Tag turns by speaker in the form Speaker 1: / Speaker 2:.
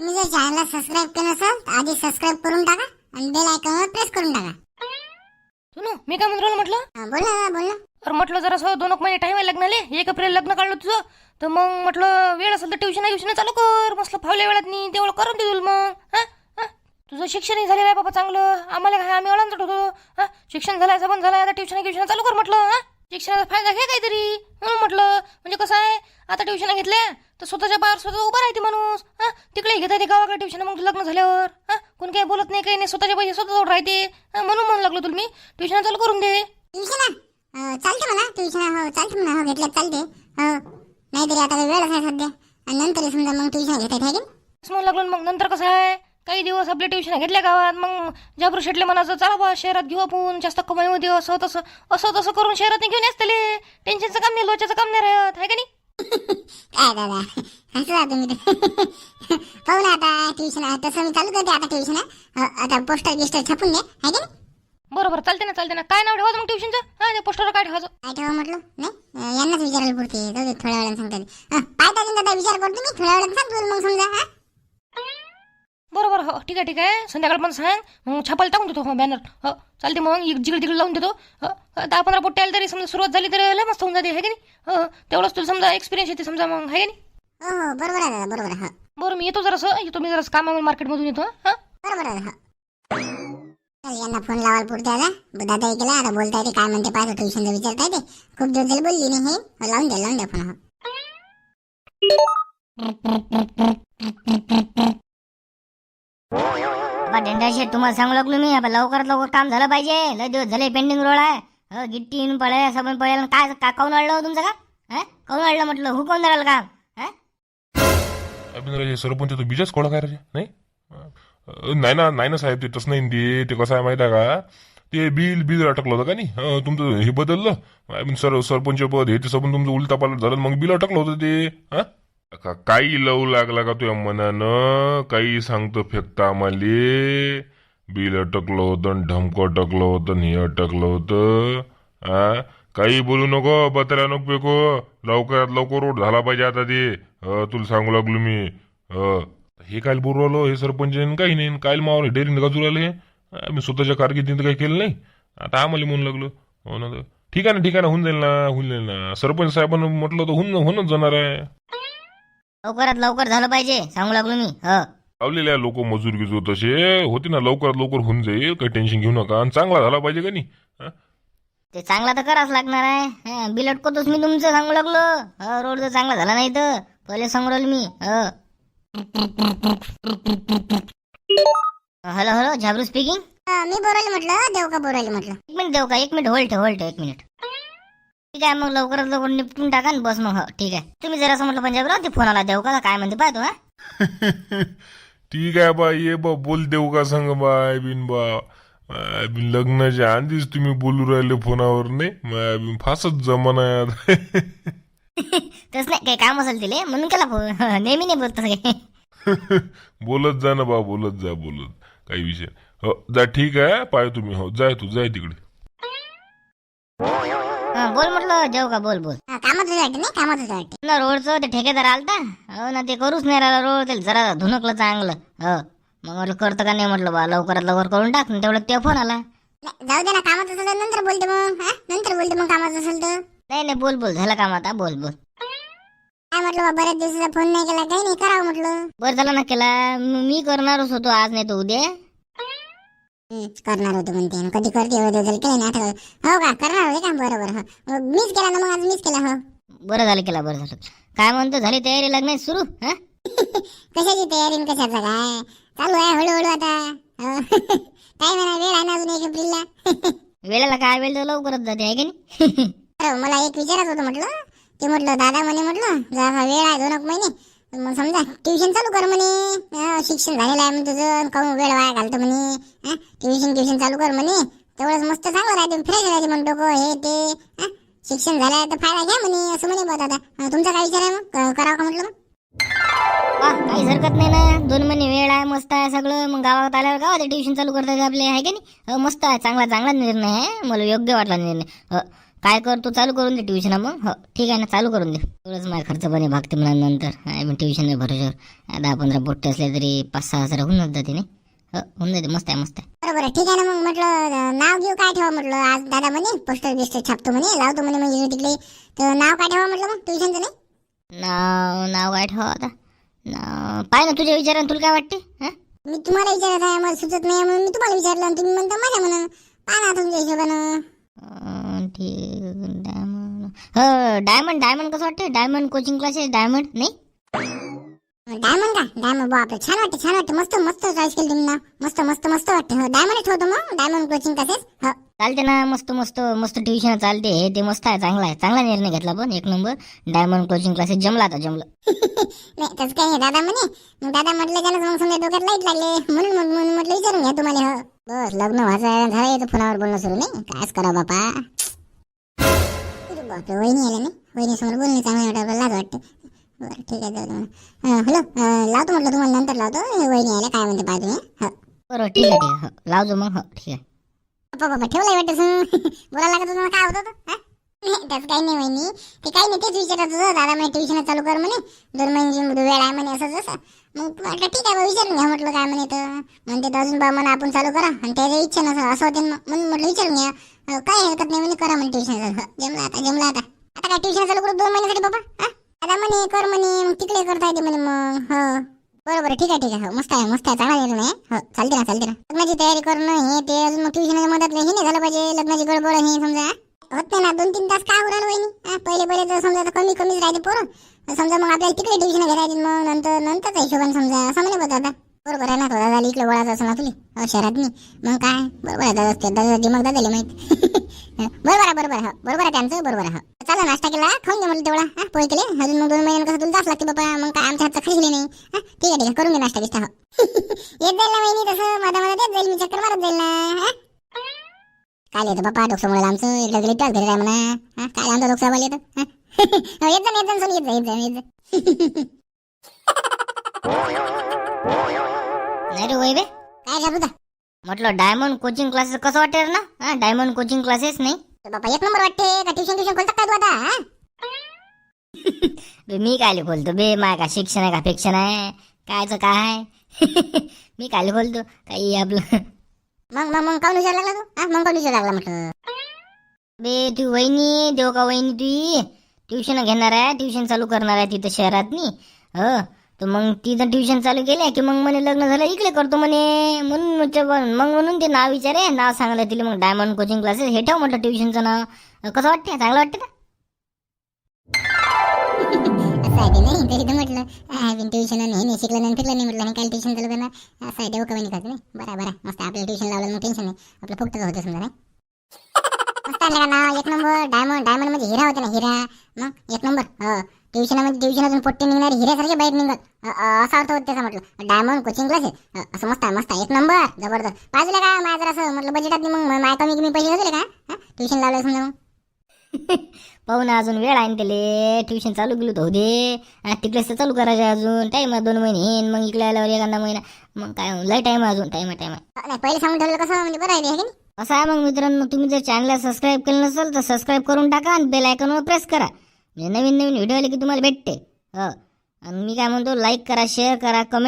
Speaker 1: तुम्ही जर चॅनलला सबस्क्राईब केलं नसाल तर आधी सबस्क्राईब करून टाका आणि बेल आयकॉनवर प्रेस करून टाका.
Speaker 2: सुनो मी काय म्हणतो म्हटलं
Speaker 1: बोला ना बोला.
Speaker 2: तर म्हटलं जरा 2 महिने टाइम आहे लग्नाले. 1 एप्रिल लग्न काढलं तुझं तर मग म्हटलं वेळ असेल तर ट्युशन चालू कर. मस्त फावल्या वेळात नाही तेवढं करून देईल मग. हा हा तुझं शिक्षणही झालेलं आहे बाबा चांगलं. आम्हाला काय आम्ही ओळखत होतो. हा शिक्षण झालं सबंध झालं आता ट्युशन चालू कर म्हटलं. हा शिक्षणाचा फायदा घे काहीतरी म्हणून म्हटलं. म्हणजे कसं आहे आता ट्युशन घेतल्या तर स्वतःच्या पायावर स्वतः उभा राहते माणूस. हा तिकडे घेता येते गावाकडे ट्युशन मग लग्न झाल्यावर. हा कोण काही बोलत नाही काही नाही स्वतःच्या पैसे स्वतः जोड राहते. म्हणून लागलो तुला मी ट्युशन चालू करून दे.
Speaker 1: ट्युशन चालते मला ट्युशन हो चालते म्हणा हो घेतल्यात चालते हो. नाहीतरी आता वेळ आहे सध्या आणि नंतर समजा मग ट्युशन घेता येते
Speaker 2: म्हणून लागलो. मग नंतर कसं आहे काही दिवस आपले ट्युशन घेतल्या गावात मग जाबरू शेटले म्हणायचं चला बा शहरात घेऊ आपण जास्त कमाई होते असं तसं करून शहरात घेऊन येतले. टेन्शनचं काम नाही लोच्याचं काम नाही राहत आहे का नाही.
Speaker 1: काय दादा हसला तुम्ही पाहू ना आता ट्युशन तसं मी चालू करते आता ट्युशन. आता पोस्टर छापून दे आहे का नाही.
Speaker 2: बरोबर चालते ना काय नाव ठेवायचं मग ट्युशनचं. हा ते पोस्टर काय ठेवायचं
Speaker 1: काय ठेवा म्हटलं नाही यांनाच विचारायला पुरते. जाऊ दे थोड्या वेळानं सांगता. पाहता दादा विचार करतो मी थोड्या वेळानं सांगतो मग समजा. हा
Speaker 2: बरोबर हो ठीक आहे संध्याकाळ पण सांग मग छापायला टाकून देतो. हो बॅनर हो चालते मग जिकडे तिकडे लावून देतो. 10-15 पोट्टे आले तरी समजा सुरुवात झाली तरी लय मस्त होऊन जाते आहे की नाही. तेवढंच तुला समजा एक्सपिरियन्स येते समजा मग आहे की नाही.
Speaker 1: हो बरोबर आहे दादा बरोबर आहे.
Speaker 2: बरं मी येतो मी जरासं कामावर मार्केटमधून येतो. हा
Speaker 1: बरोबर आहे. यांना फोन लावायला पुरते आता दादा केला आता बोलता येते काय म्हणते पाहिजे ट्युशनचं विचारता येते. खूप दिवस झाले बोलली नाही हे. लावून द्या फोन.
Speaker 3: टेंडर शेट तुम्हाला सांगू लागलो मी आता लवकर काम झालं पाहिजे. लय दिवस झाले पेंडिंग रोड आहे. गिट्टी पळ्या सबन पळ्या काय काऊन वाढलं तुमचं का. काऊन वाढलं म्हटलं हुकून धराल काम.
Speaker 4: सरपंच तो बीजच कोळा काय रे नाही नाही ना साहेब ते तसं नाही. ते कसं आहे माहिती आहे का ते बिल अटकलं होतं का नाही. तुमचं हे बदललं सरपंच पद हे ते सबन तुमचं उलटा पालट झालं मग बिल अटकलं होतं ते. काही लव लागला का तुझ्या मनानं काही सांगतो फेकता आम्हाले. बिल अटकलं होतं ढमकं अटकलं होतं हे अटकलं होतं. काही बोलू नको बतऱ्या नको पेको. लवकरात लवकर रोड झाला पाहिजे आता ते. तुला सांगू लागलो मी. हे काय बोलू राहिलो हे सरपंच काही नाही काय मावले डेअरीने गाजू राहिले. मी स्वतःच्या कारकिर्दीत काही केलं नाही आता आम्हाला म्हणू लागलो. हो ना ठीक आहे ना होऊन जाईल ना सरपंच साहेबांना म्हटलं तर होऊनच जाणार आहे.
Speaker 3: लवकरात लवकर झालं पाहिजे सांगू लागलो मी.
Speaker 4: लावलेल्या लोक मजूर गिजू तसे होते ना लवकरात लवकर होऊन जाईल काही टेन्शन घेऊ नका. आणि चांगला झाला पाहिजे का नाही.
Speaker 3: ते चांगला तर करावंच लागणार आहे. बिल अटकतोच मी तुमचं सांगू लागलो. रोड जर चांगला झाला नाही तर पहिले सांगू राहिलो मी. Hello झाबरू speaking.
Speaker 1: मी बोलायला म्हटलं देव का बोलायला म्हटलं.
Speaker 3: एक मिनिट होल्ड 1 मिनिट. ठीक आहे मग लवकरात लवकर निपटून टाका ना बस मग. ठीक आहे तुम्ही जरा असं म्हटलं पंजाबराव ते फोन आला देऊ का काय म्हणते पाहतो.
Speaker 4: ठीक आहे बा ये बा बोल देऊ का सांग बाय बिन बा लग्नाच्या आधीच तुम्ही बोलू राहिले फोनावर नाही फासच जमाना आहे.
Speaker 3: तस नाही काही काम असेल तिले म्हणून केला फोन. नेहमी नाही बोलत काही.
Speaker 4: बोलत जा ना बा बोलत काही विषय. हो जा ठीक आहे पाय तुम्ही. हो जाय तिकडे.
Speaker 3: बोल म्हटलं देऊ का बोल
Speaker 1: कामातच वाटते नाही कामातच वाटते
Speaker 3: ना रोडचं ते ठेकेदार आलता. हो ना ते करूच नाही राहिला रोड. त्याला जरा धुनकलं चांगलं. मग म्हटलं करतं का नाही म्हटलं बा लवकरात लवकर करून टाक. तेवढं ते फोन आला.
Speaker 1: जाऊ दे ना कामात असेल तर नंतर बोलते मग कामात असेल तर.
Speaker 3: नाही बोल झालं काम आता बोल.
Speaker 1: काय म्हटलं बा बऱ्याच दिवसाचा फोन नाही केला काही नाही करावं म्हटलं.
Speaker 3: बरं झालं ना केला. मी करणारच होतो आज नाही तर उद्या.
Speaker 1: करणार होतो म्हणते कधी करते केलं नाही आठवत. हो का करणार होते का बरोबर. हो मीच केला ना मग आज मीच केला. हो
Speaker 3: बरं झालं. काय म्हणतो झाली तयारी लग्नाची सुरू.
Speaker 1: कशाची तयारी कशाचं काय चालू आहे हळूहळू आता. काय म्हणा वेळ आहे ना अजून 1 एप्रिलला.
Speaker 3: वेळेला काय वेळ तर लवकरच जाते आहे की नाही.
Speaker 1: मला एक विचारायचं होतं म्हटलं. ते म्हटलं दादा म्हटलं जरा वेळ आहे 2 महिने मग समजा ट्युशन चालू कर म्हणे. शिक्षण झालेलं आहे म्हणे तुझं काहून वेळ वाया घालतो म्हणे. ट्युशन चालू कर म्हणे तेवढंच मस्त चांगलं राहते फ्रेश राहते म्हणतो हे ते. शिक्षण झालं तर फायदा घ्या म्हणे असं म्हणे बा दादा. तुमचा काय विचार आहे मग करावं का म्हटलं मग.
Speaker 3: काहीच हरकत नाही ना. 2 महिने वेळ आहे मस्त आहे सगळं. मग गावात आल्यावर गावात ट्युशन चालू करतात आपले आहे की नाही. मस्त आहे चांगला निर्णय आहे. मला योग्य वाटला निर्णय. काय करतो चालू करून दे ट्युशन मग. हो ठीक आहे ना, चालू करून दे. एवढंच माझा खर्च पाणी भागते म्हणा नंतर. मी ट्युशन भरोशावर 10-15 पोट्टे असले तरी 5-6 हजार होऊन जाते नाही. हो होऊन जाते. मस्त आहे मस्त आहे.
Speaker 1: बरोबर ठीक आहे ना. मग म्हटलं नाव घेऊ काय ठेवा म्हटलं. आज दादा म्हणे पोस्टर बिस्टर छापतो म्हणे, लावतो म्हणे मग इकडे तिकडे. तर नाव काय ठेवा म्हटलं मग ट्युशनचं नाही.
Speaker 3: नाव काय ठेवा आता. नाव पाय ना तुझ्या विचारानं तुला काय वाटते. हा
Speaker 1: मी तुम्हाला विचारत आहे, मला सुचत नाही म्हणून मी तुम्हाला विचारलं आणि तुम्ही म्हणता माझ्या म्हणून. पहा ना तुमच्या हिशोबानं.
Speaker 3: ठीक. डायमंड कसं वाटतं. डायमंड कोचिंग क्लासेस डायमंड नाही.
Speaker 1: डायमंड का. डायमंड बापरे छान वाटते मस्त मस्त चॉईस केली तुम्ही नाव. मस्त मस्त मस्त वाटते. हो डायमंड ठेवतो मग. Diamond coaching classes. हो
Speaker 3: चालते ना. मस्त मस्त मस्त ट्युशन चालते. हे ते मस्त आहे. चांगला आहे. चांगला निर्णय घेतला पण एक नंबर. डायमंड कोचिंग क्लासेस जमला आता जमलं.
Speaker 1: नाही तसं काही नाही दादा म्हणे. मग दादा म्हटलं त्यानं मग समजा डोक्यात लाईट लागले म्हणून म्हटलं विचारून घ्या तुम्हाला. हो बस लग्न व्हायचं झालं येतं फोनावर बोलणं सुरू नाही. कायच करा बापा. बापरे वहिनी आल्या नाही. वहिनी समोर बोलणे चांगलं वाटतं. लाज वाटते. बरं ठीक आहे जाऊ दे. हॅलो लावतो म्हटलं तुम्हाला नंतर लावतो. वहिनी आल्या काय म्हणते पाहा तुम्ही. हो
Speaker 3: बरोबर ठीक आहे ठीक आहे. हो लावतो मग. हो ठीक आहे.
Speaker 1: बाबा ठेवलंय वाटतं. बोलायला लागत होतं काय होतं हा. त्याचं काही नाही वहिनी. ते काही नाही तेच विचारत होतं. दादा म्हणे ट्युशन चालू कर म्हणे 2 महिन्याची वेळ आहे म्हणे असं जसं. मग म्हटलं ठीक आहे विचारून घ्या म्हटलं काय म्हणे. तर म्हणते तर अजून बा म्हणा आपण चालू करा आणि त्याच्या इच्छा नसं असं होते म्हणून म्हटलं विचारून घ्या. काय हरकत नाही म्हणे करा म्हणे ट्युशन चालू. जमलं आता काय ट्युशन चालू करू 2 महिन्यासाठी बाबा. हा दादा म्हणे कर म्हणे मग तिकडे करता येते म्हणे मग. हो बरोबर ठीक आहे हो मस्त आहे चांगला निर्णय आहे. हो चालते ना. लग्नाची तयारी करणं हे ते अजून मग ट्युशनच्या मदत हे नाही झालं पाहिजे. लग्नाची गडबड हे समजा होत नाही ना. 2-3 तास काय उराल वहिनी. पहिले तर समजा आता कमीच राहते पोरं. समजा मग आपल्याला तिकडे ट्युशन घ्यायला येतील मग नंतरच्या हिशोबाने समजा असं म्हणे बघ दादा. बरोबर आहे ना. तो दादा इकडे वळायचं असं ना तुला शहरात नाही मग काय. बरोबर आहे दादा दिमाग दादाले माहित. बरोबर आहे त्यांचं बरोबर आहे. चला नाश्ता केला खाऊन घे म्हटलं तेवढा. पोहे केले अजून मग 2 महिन्यानं कसं तुला जास्त लागते बाबा. मग काय आमच्या हातचं खाली नाही. ठीक आहे करून घे नाश्ता किस्ता. हो येत जाईल ना वहिनी तसं माझा येत जाईल. मी चक्कर मारत जाईल ना. काय येतं बाप्पा डोकसमोर आमचं एकदा गेले त्याच घरी आहे म्हणा. काय आमचा डोकसा येतं. येत जा सोनी.
Speaker 3: नाही रे वैभे
Speaker 1: काय झालं
Speaker 3: म्हटलं डायमंड कोचिंग क्लासेस कसं वाटते रे ना. डायमंड कोचिंग क्लासेस नाही.
Speaker 1: बाबा 1 नंबर वाटते. का ट्युशन खोलतात काय तू आता.
Speaker 3: मी काय खोलतो बे. माय का शिक्षण आहे का फिक्शन आहे कायचं काय. मी काय खोलतो काही आपलं.
Speaker 1: मग काऊन विचार लागला तू. मग काऊन विचार लागला म्हटलं.
Speaker 3: बे तू वहिनी देव का वहिनी तुझी ट्युशन घेणार आहे. ट्युशन चालू करणार आहे तिथं शहरात नी. हो तर मग तिथं ट्युशन चालू केले की मग म्हणे लग्न झालं इकडे करतो म्हणे. म्हणून ते नाव विचारे. नाव सांगलं तिला मग डायमंड कोचिंग क्लासेस हे ठेव म्हटलं ट्युशनचं नाव. कसं वाटते चांगलं वाटते ना.
Speaker 1: असं आहे नाही तरी तर म्हटलं ट्युशन नाही शिकलं नाही फिरलं नाही म्हटलं काय ट्युशन चालू करणार. असं आहे देव कमी खात नाही. बरं मस्त आपल्याला ट्युशन लावलं मग टेन्शन नाही. आपलं फुकटच होतं समजा नाही. मस्त आहे का नाव 1 नंबर. डायमंड म्हणजे हिरा होते ना हिरा. मग 1 नंबर. हो ट्युशन अजून पोट्टे निघणारे हिऱ्यासारखे बाहेर निघत असा अर्थ होत त्याचा म्हटलं. डायमंड कोचिंग क्लासेस असं मस्त आहे 1 नंबर जबरदस्त. बाजूला का माझं जर असं म्हटलं बजेटात मग माझ्या कमी पैसे होते का ट्युशन लावलं समजा मग.
Speaker 3: पाहू ना अजून वेळ आहे ना त्याले. ट्युशन चालू गेलो तर होऊ दे. तिकडेच तर चालू करायचे अजून. टाईम आहे 2 महिने येईन मग इकडे आल्यावर 1 महिना. मग काय लय टाईम आहे अजून. टाईम आहे.
Speaker 1: नाही पहिले सांगून ठेवलं कसं म्हणजे बरं आहे की नाही.
Speaker 3: असं आहे मग मित्रांनो तुम्ही जर चॅनलला सबस्क्राईब केलं नसेल तर सबस्क्राईब करून टाका आणि बेल आयकॉनवर प्रेस करा. म्हणजे नवीन व्हिडिओ आले की तुम्हाला भेटते. हो आणि मी काय म्हणतो लाईक करा शेअर करा कमेंट